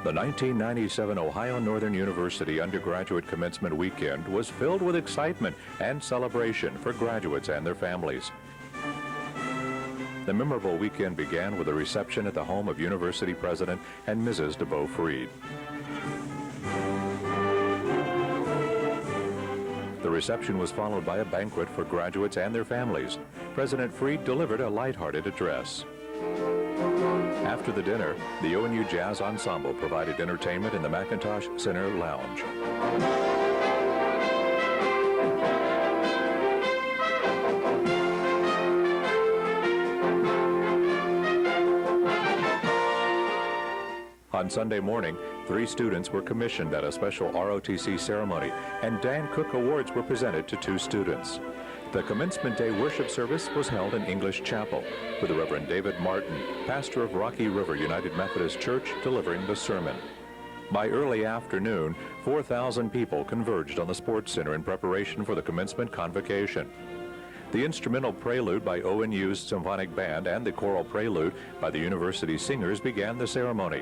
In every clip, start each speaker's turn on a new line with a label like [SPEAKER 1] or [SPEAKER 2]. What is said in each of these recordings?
[SPEAKER 1] The 1997 Ohio Northern University undergraduate commencement weekend was filled with excitement and celebration for graduates and their families. The memorable weekend began with a reception at the home of University President and Mrs. DeBow Freed. The reception was followed by a banquet for graduates and their families. President Freed delivered a lighthearted address. After the dinner, the ONU Jazz Ensemble provided entertainment in the McIntosh Center Lounge. On Sunday morning, 3 students were commissioned at a special ROTC ceremony, and Dan Cook Awards were presented to 2 students. The Commencement Day worship service was held in English Chapel, with the Reverend David Martin, pastor of Rocky River United Methodist Church, delivering the sermon. By early afternoon, 4,000 people converged on the Sports Center in preparation for the commencement convocation. The instrumental prelude by ONU's Symphonic Band and the choral prelude by the university singers began the ceremony.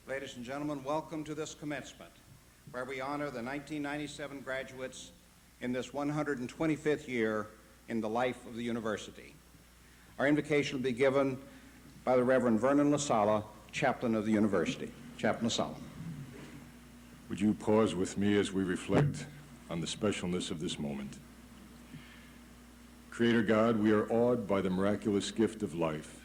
[SPEAKER 2] Ladies and gentlemen, welcome to this commencement, where we honor the 1997 graduates in this 125th year in the life of the university. Our invocation will be given by the Reverend Vernon LaSala, chaplain of the university. Chaplain LaSala.
[SPEAKER 3] Would you pause with me as we reflect on the specialness of this moment? Creator God, we are awed by the miraculous gift of life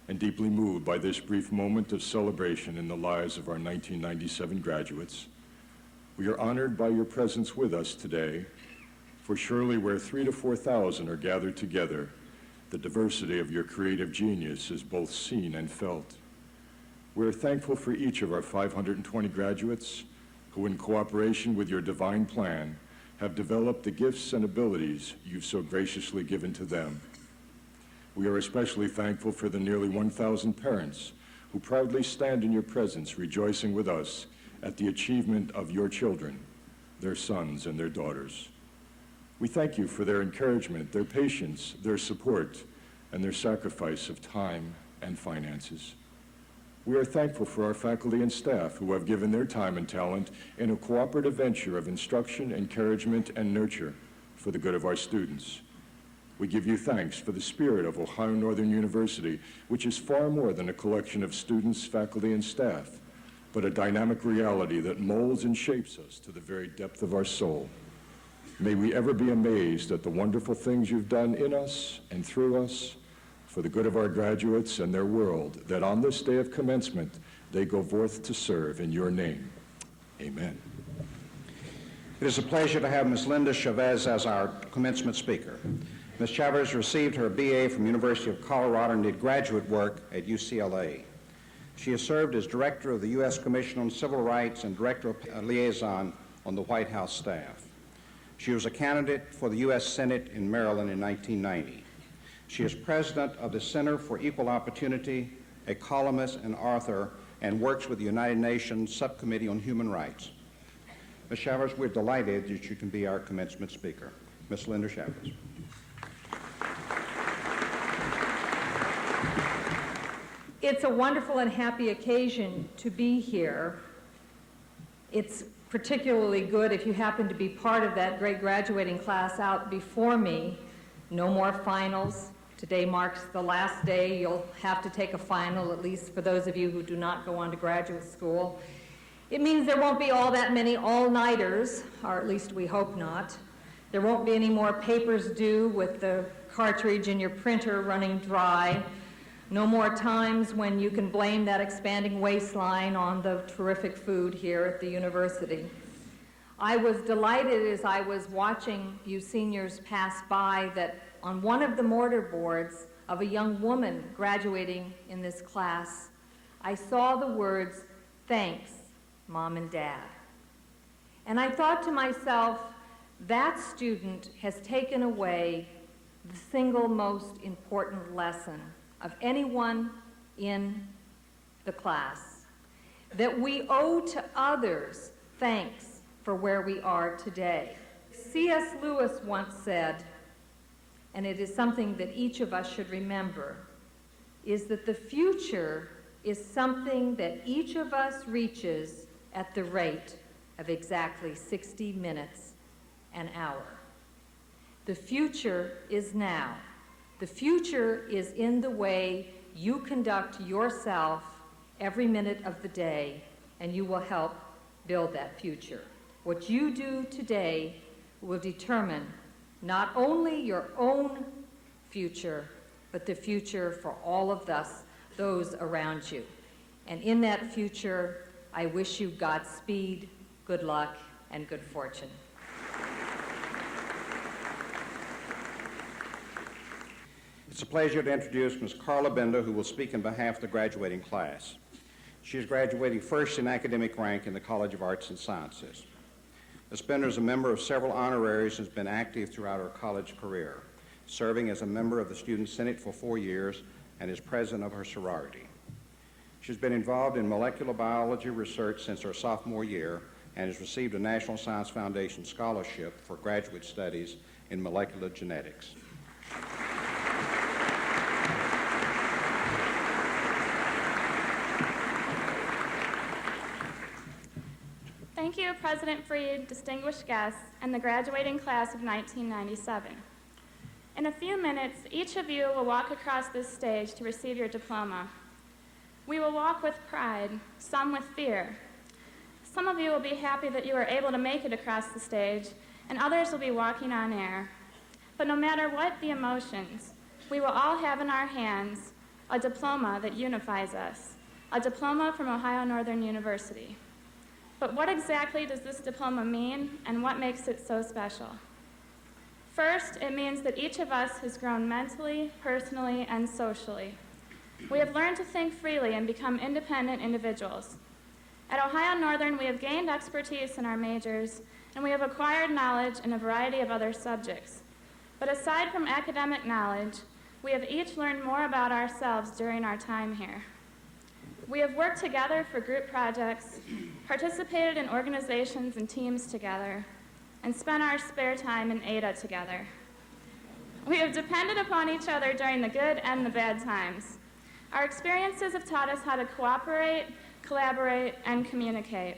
[SPEAKER 3] and deeply moved by this brief moment of celebration in the lives of our 1997 graduates. We are honored by your presence with us today, for surely where 3,000 to 4,000 are gathered together, the diversity of your creative genius is both seen and felt. We are thankful for each of our 520 graduates who, in cooperation with your divine plan, have developed the gifts and abilities you've so graciously given to them. We are especially thankful for the nearly 1,000 parents who proudly stand in your presence, rejoicing with us at the achievement of your children, their sons and their daughters. We thank you for their encouragement, their patience, their support, and their sacrifice of time and finances. We are thankful for our faculty and staff who have given their time and talent in a cooperative venture of instruction, encouragement, and nurture for the good of our students. We give you thanks for the spirit of Ohio Northern University, which is far more than a collection of students, faculty, and staff, but a dynamic reality that molds and shapes us to the very depth of our soul. May we ever be amazed at the wonderful things you've done in us and through us for the good of our graduates and their world, that on this day of commencement, they go forth to serve in your name. Amen.
[SPEAKER 2] It is a pleasure to have Ms. Linda Chavez as our commencement speaker. Ms. Chavez received her BA from University of Colorado and did graduate work at UCLA. She has served as Director of the U.S. Commission on Civil Rights and Director of Liaison on the White House staff. She was a candidate for the U.S. Senate in Maryland in 1990. She is President of the Center for Equal Opportunity, a columnist and author, and works with the United Nations Subcommittee on Human Rights. Ms. Chavez, we're delighted that you can be our commencement speaker. Ms. Linda Chavez.
[SPEAKER 4] It's a wonderful and happy occasion to be here. It's particularly good if you happen to be part of that great graduating class out before me. No more finals. Today marks the last day. You'll have to take a final, at least for those of you who do not go on to graduate school. It means there won't be all that many all-nighters, or at least we hope not. There won't be any more papers due with the cartridge in your printer running dry. No more times when you can blame that expanding waistline on the terrific food here at the university. I was delighted as I was watching you seniors pass by that on one of the mortarboards of a young woman graduating in this class, I saw the words, "Thanks, Mom and Dad." And I thought to myself, that student has taken away the single most important lesson of anyone in the class, that we owe to others thanks for where we are today. C.S. Lewis once said, and it is something that each of us should remember, is that the future is something that each of us reaches at the rate of exactly 60 minutes an hour. The future is now. The future is in the way you conduct yourself every minute of the day, and you will help build that future. What you do today will determine not only your own future, but the future for all of us, those around you. And in that future, I wish you Godspeed, good luck, and good fortune.
[SPEAKER 2] It's a pleasure to introduce Ms. Carla Bender, who will speak on behalf of the graduating class. She is graduating first in academic rank in the College of Arts and Sciences. Ms. Bender is a member of several honoraries and has been active throughout her college career, serving as a member of the Student Senate for 4 years and is president of her sorority. She's been involved in molecular biology research since her sophomore year and has received a National Science Foundation scholarship for graduate studies in molecular genetics.
[SPEAKER 5] Thank you, President Freed, distinguished guests, and the graduating class of 1997. In a few minutes, each of you will walk across this stage to receive your diploma. We will walk with pride, some with fear. Some of you will be happy that you were able to make it across the stage, and others will be walking on air. But no matter what the emotions, we will all have in our hands a diploma that unifies us, a diploma from Ohio Northern University. But what exactly does this diploma mean, and what makes it so special? First, it means that each of us has grown mentally, personally, and socially. We have learned to think freely and become independent individuals. At Ohio Northern, we have gained expertise in our majors, and we have acquired knowledge in a variety of other subjects. But aside from academic knowledge, we have each learned more about ourselves during our time here. We have worked together for group projects, participated in organizations and teams together, and spent our spare time in Ada together. We have depended upon each other during the good and the bad times. Our experiences have taught us how to cooperate, collaborate, and communicate.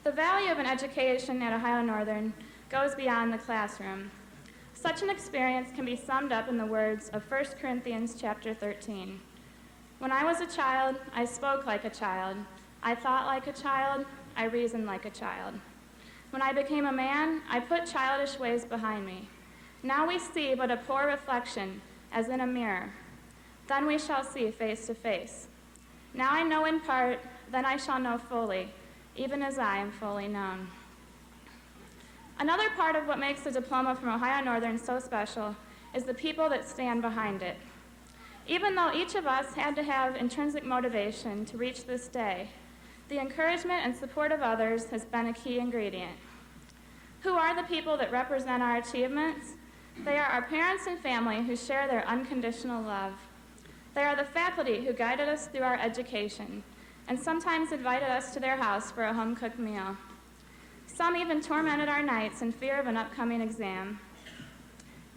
[SPEAKER 5] The value of an education at Ohio Northern goes beyond the classroom. Such an experience can be summed up in the words of 1 Corinthians chapter 13. When I was a child, I spoke like a child. I thought like a child. I reasoned like a child. When I became a man, I put childish ways behind me. Now we see but a poor reflection, as in a mirror. Then we shall see face to face. Now I know in part, then I shall know fully, even as I am fully known. Another part of what makes the diploma from Ohio Northern so special is the people that stand behind it. Even though each of us had to have intrinsic motivation to reach this day, the encouragement and support of others has been a key ingredient. Who are the people that represent our achievements? They are our parents and family who share their unconditional love. They are the faculty who guided us through our education and sometimes invited us to their house for a home-cooked meal. Some even tormented our nights in fear of an upcoming exam.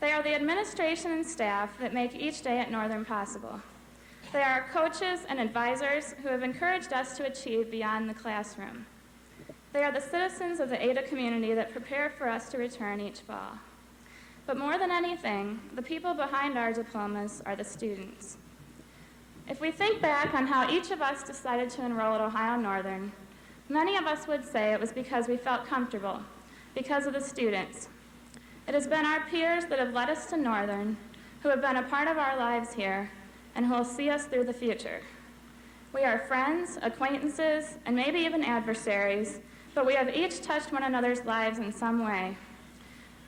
[SPEAKER 5] They are the administration and staff that make each day at Northern possible. They are our coaches and advisors who have encouraged us to achieve beyond the classroom. They are the citizens of the Ada community that prepare for us to return each fall. But more than anything, the people behind our diplomas are the students. If we think back on how each of us decided to enroll at Ohio Northern, Many of us would say it was because we felt comfortable, because of the students. It has been our peers that have led us to Northern, who have been a part of our lives here, and who will see us through the future. We are friends, acquaintances, and maybe even adversaries, but we have each touched one another's lives in some way.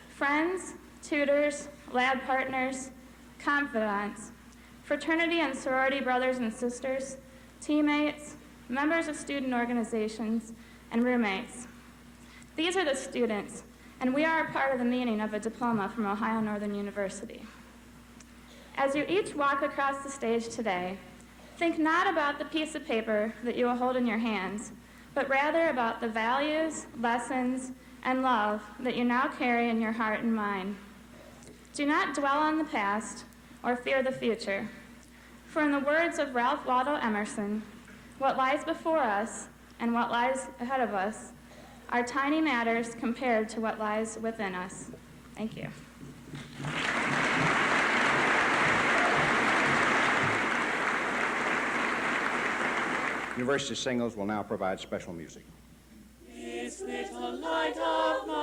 [SPEAKER 5] Friends, tutors, lab partners, confidants, fraternity and sorority brothers and sisters, teammates, members of student organizations, and roommates. These are the students, and we are a part of the meaning of a diploma from Ohio Northern University. As you each walk across the stage today, think not about the piece of paper that you will hold in your hands, but rather about the values, lessons, and love that you now carry in your heart and mind. Do not dwell on the past or fear the future, for in the words of Ralph Waldo Emerson, what lies before us and what lies ahead of us are tiny matters compared to what lies within us. Thank you.
[SPEAKER 2] University Singles will now provide special music.
[SPEAKER 6] This little light of mine,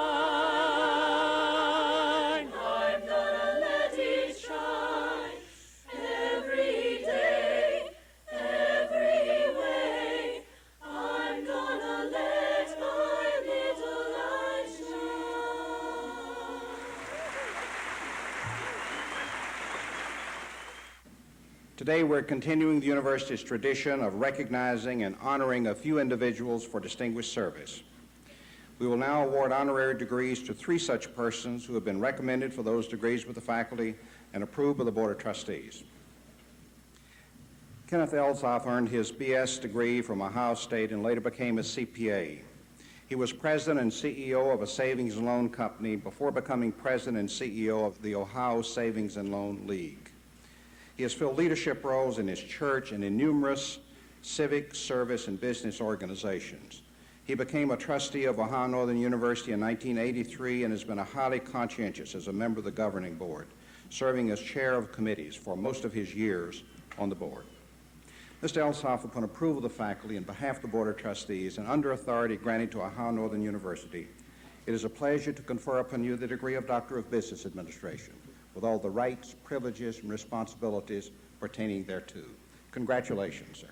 [SPEAKER 6] I'm gonna let it shine every day, every way. I'm gonna let my little light shine.
[SPEAKER 2] Today we're continuing the university's tradition of recognizing and honoring a few individuals for distinguished service. We will now award honorary degrees to 3 such persons who have been recommended for those degrees with the faculty and approved by the Board of Trustees. Kenneth Elsoff earned his BS degree from Ohio State and later became a CPA. He was president and CEO of a savings and loan company before becoming president and CEO of the Ohio Savings and Loan League. He has filled leadership roles in his church and in numerous civic, service, and business organizations. He became a trustee of Ohio Northern University in 1983 and has been a highly conscientious as a member of the governing board, serving as chair of committees for most of his years on the board. Mr. Elsoff, upon approval of the faculty and behalf of the Board of Trustees and under authority granted to Ohio Northern University, it is a pleasure to confer upon you the degree of Doctor of Business Administration, with all the rights, privileges, and responsibilities pertaining thereto. Congratulations, sir.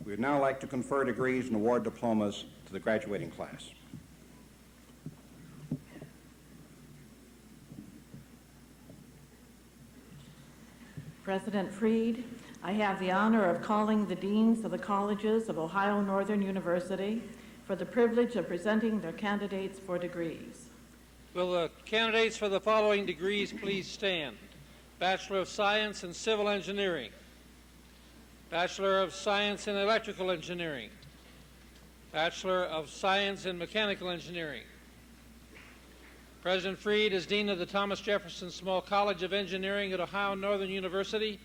[SPEAKER 2] We would now like to confer degrees and award diplomas to the graduating class.
[SPEAKER 7] President Freed, I have the honor of calling the deans of the colleges of Ohio Northern University for the privilege of presenting their candidates for degrees.
[SPEAKER 8] Will the candidates for the following degrees please stand? Bachelor of Science in Civil Engineering, Bachelor of Science in Electrical Engineering, Bachelor of Science in Mechanical Engineering. President Freed is Dean of the Thomas Jefferson Small College of Engineering at Ohio Northern University.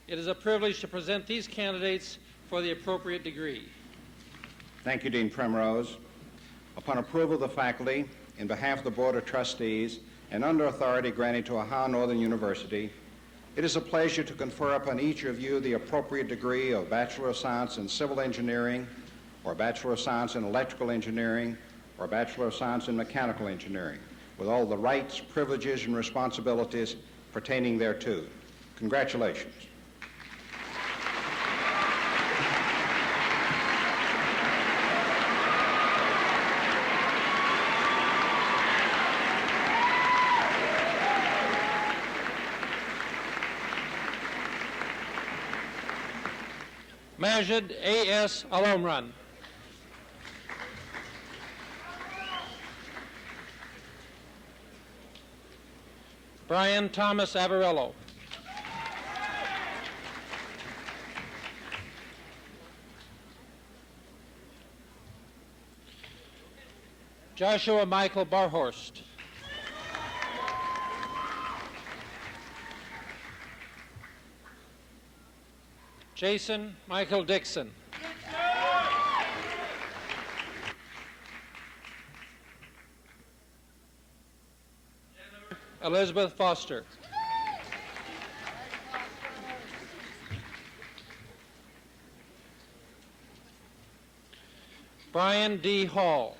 [SPEAKER 8] It is a privilege to present these candidates for the appropriate degree.
[SPEAKER 2] Thank you, Dean Primrose. Upon approval of the faculty, in behalf of the Board of Trustees, and under authority granted to Ohio Northern University, it is a pleasure to confer upon each of you the appropriate degree of Bachelor of Science in Civil Engineering, or Bachelor of Science in Electrical Engineering, or Bachelor of Science in Mechanical Engineering, with all the rights, privileges, and responsibilities pertaining thereto. Congratulations.
[SPEAKER 8] Majid A.S. Alomran. Brian Thomas Avarello. Joshua Michael Barhorst. Jason Michael Dixon. Elizabeth Foster. Brian D. Hall.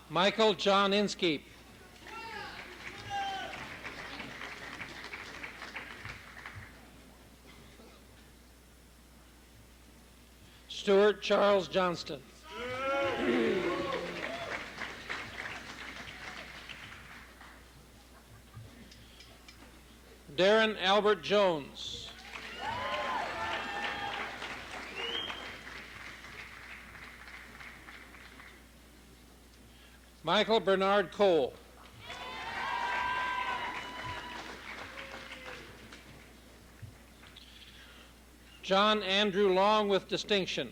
[SPEAKER 8] Michael John Inskeep. Stuart Charles Johnston. Darren Albert Jones. Michael Bernard Cole. John Andrew Long with distinction.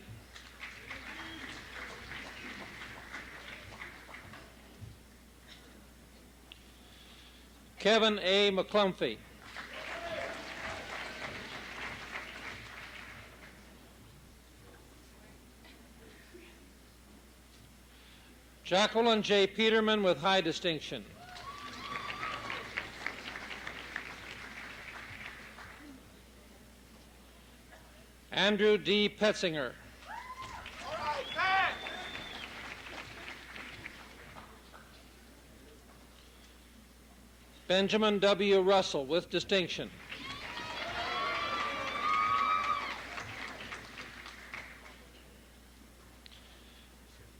[SPEAKER 8] Kevin A. McClumphy. Jacqueline J. Peterman with high distinction. Andrew D. Petzinger. Benjamin W. Russell with distinction.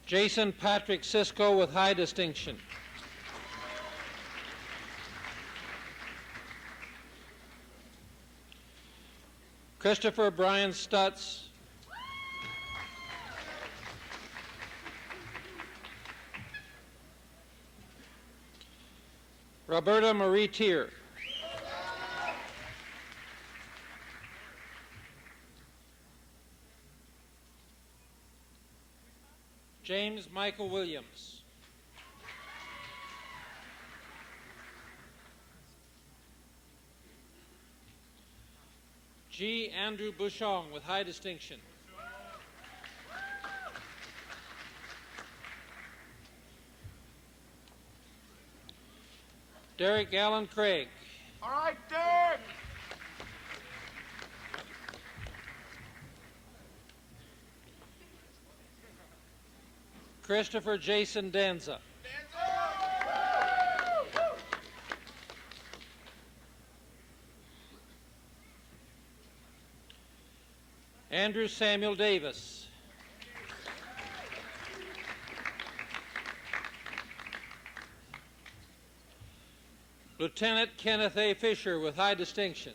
[SPEAKER 8] Jason Patrick Sisko with high distinction. Christopher Brian Stutz. Roberta Marie Tier. James Michael Williams. G. Andrew Bouchon with high distinction. Derek Allen Craig.
[SPEAKER 6] All right, Derek.
[SPEAKER 8] Christopher Jason Danza. Andrew Samuel Davis. Lieutenant Kenneth A. Fisher with high distinction.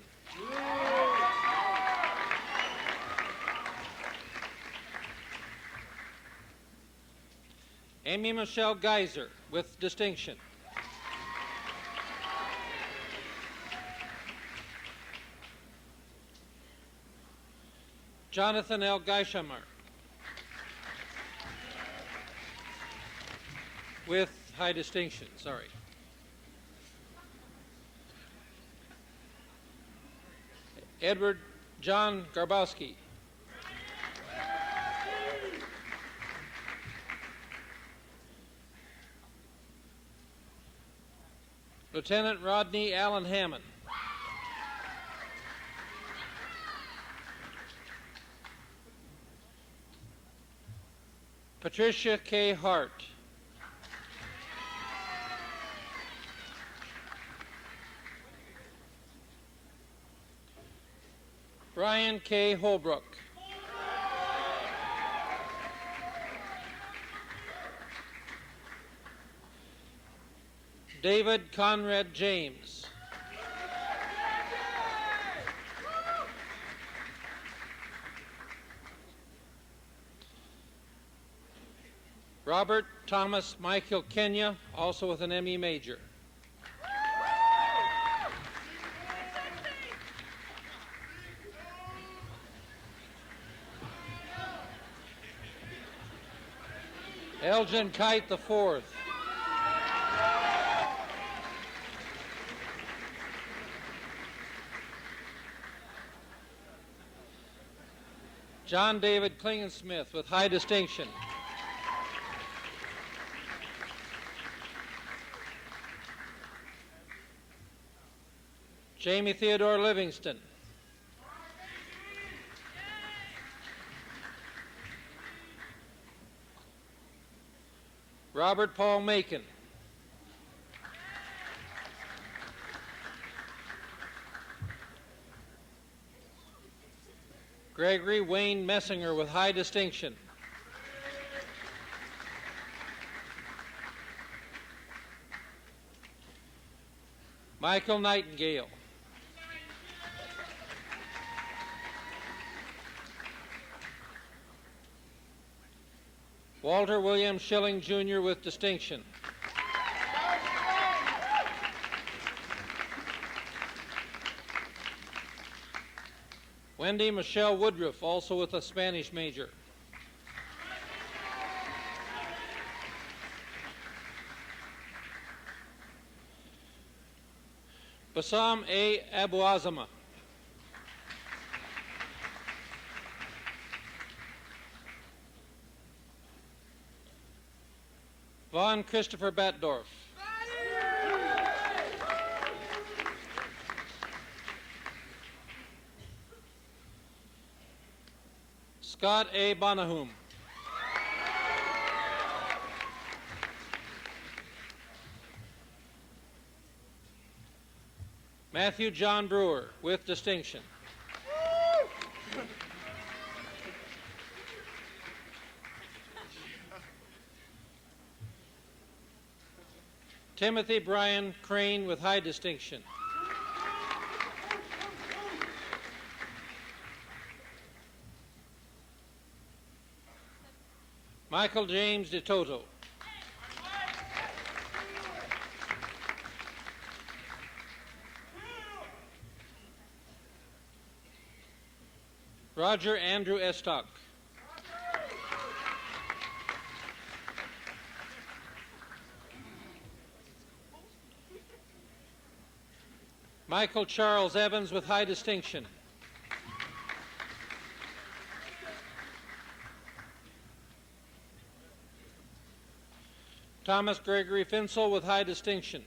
[SPEAKER 8] Amy Michelle Geiser with distinction. Jonathan L. Geishammer with high distinction, sorry. Edward John Garbowski. Lieutenant Rodney Allen Hammond. Patricia K. Hart. Brian K. Holbrook. David Conrad James. Robert Thomas Michael Kenya, also with an ME major. Elgin Kite IV. John David Klingensmith with high distinction. Jamie Theodore Livingston. Robert Paul Macon. Gregory Wayne Messinger with high distinction. Michael Nightingale. Walter William Schilling, Jr. with distinction. Wendy Michelle Woodruff, also with a Spanish major. Bassam A. Abuazama. Von Christopher Batdorf. Scott A. Bonahum. Matthew John Brewer with distinction. Timothy Brian Crane with high distinction. Michael James DeToto. Roger Andrew Estock. Michael Charles Evans with high distinction. Thomas Gregory Finsel with high distinction.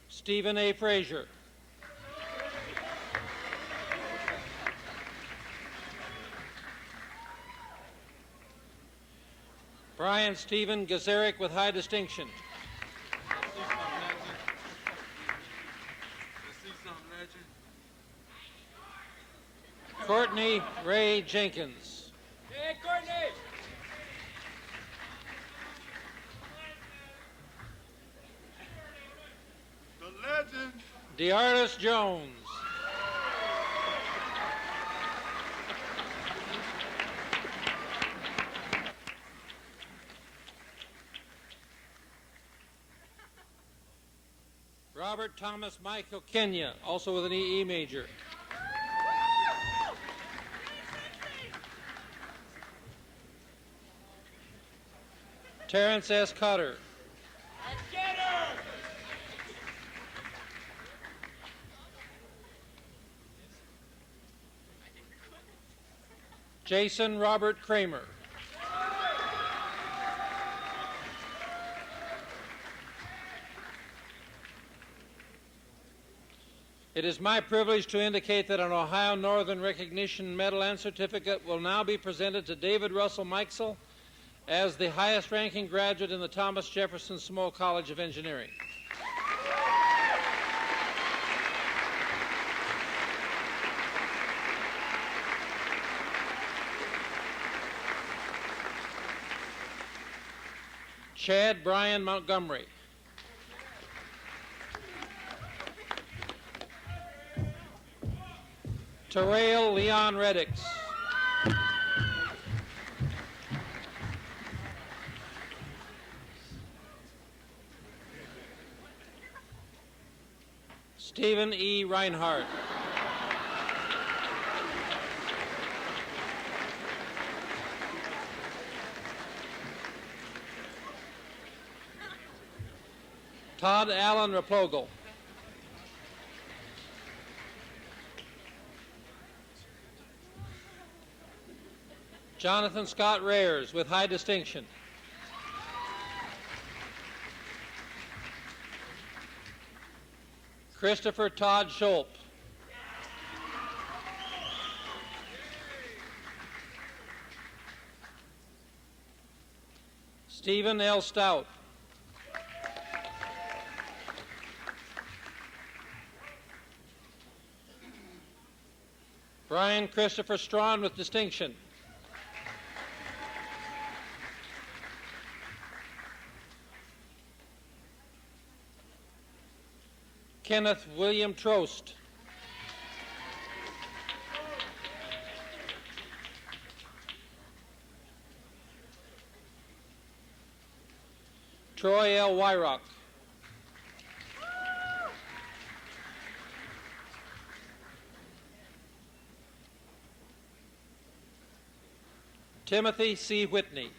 [SPEAKER 8] Stephen A. Frazier. Brian Stephen Gazarick with high distinction. Courtney Ray Jenkins.
[SPEAKER 6] Hey, Courtney! The legend.
[SPEAKER 8] DeArtis Jones. Robert Thomas Michael Kenya, also with an EE major. Terrence S. Cotter. Jason Robert Kramer. It is my privilege to indicate that an Ohio Northern Recognition Medal and Certificate will now be presented to David Russell Meixel as the highest ranking graduate in the Thomas Jefferson Small College of Engineering. Chad Brian Montgomery. Terrell Leon Reddix. Stephen E. Reinhardt. Todd Allen Replogle. Jonathan Scott Rares with high distinction. Christopher Todd Schulp. Stephen L. Stout. Brian Christopher Strawn with distinction. Kenneth William Trost. Troy L. Wyrock. Timothy C. Whitney.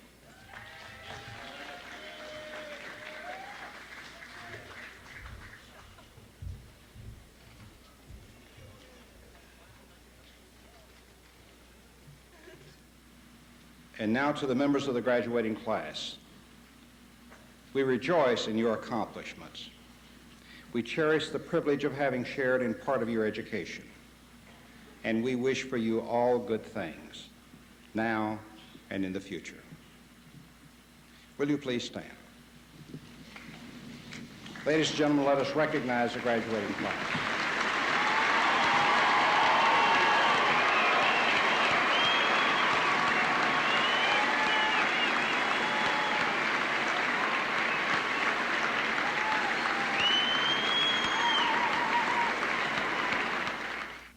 [SPEAKER 2] And now to the members of the graduating class. We rejoice in your accomplishments. We cherish the privilege of having shared in part of your education. And we wish for you all good things, now and in the future. Will you please stand? Ladies and gentlemen, let us recognize the graduating class.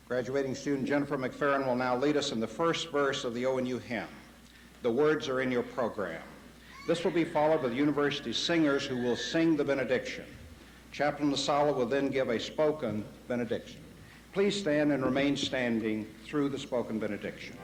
[SPEAKER 2] Graduating student Jennifer McFerrin will now lead us in the first verse of the ONU hymn. The words are in your program. This will be followed by the university singers who will sing the benediction. Chaplain Lasala will then give a spoken benediction. Please stand and remain standing through the spoken benediction.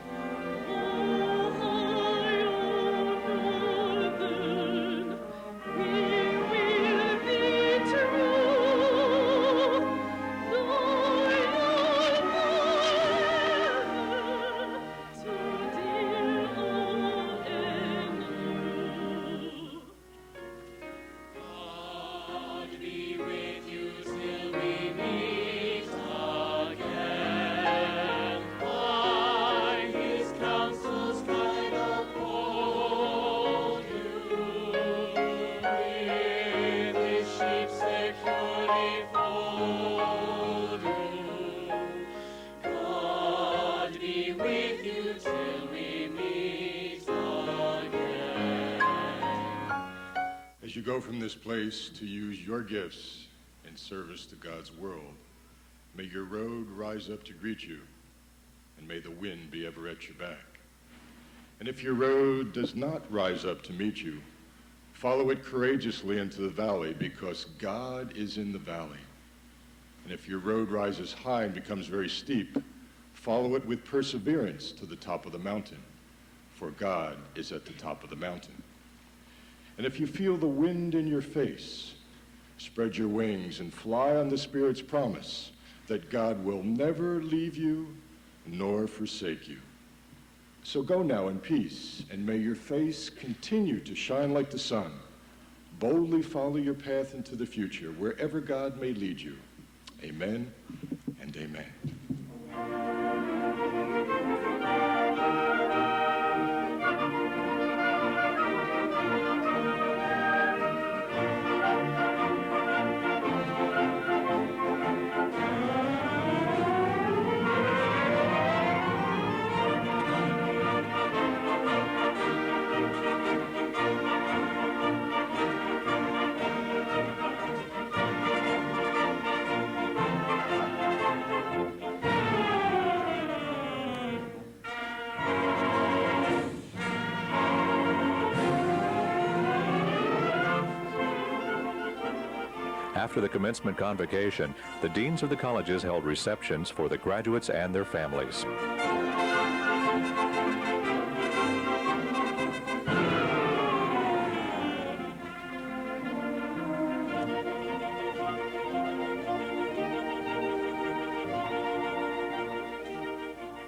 [SPEAKER 3] As you go from this place to use your gifts in service to God's world, may your road rise up to greet you, and may the wind be ever at your back. And if your road does not rise up to meet you, follow it courageously into the valley, because God is in the valley. And if your road rises high and becomes very steep, follow it with perseverance to the top of the mountain, for God is at the top of the mountain. And if you feel the wind in your face, spread your wings and fly on the Spirit's promise that God will never leave you nor forsake you. So go now in peace, and may your face continue to shine like the sun. Boldly follow your path into the future, wherever God may lead you. Amen and amen.
[SPEAKER 1] After the commencement convocation, the deans of the colleges held receptions for the graduates and their families.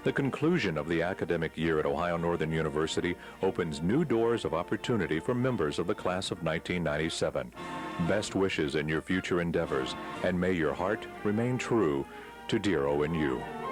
[SPEAKER 1] The conclusion of the academic year at Ohio Northern University opens new doors of opportunity for members of the class of 1997. Best wishes in your future endeavors, and may your heart remain true to dear ONU.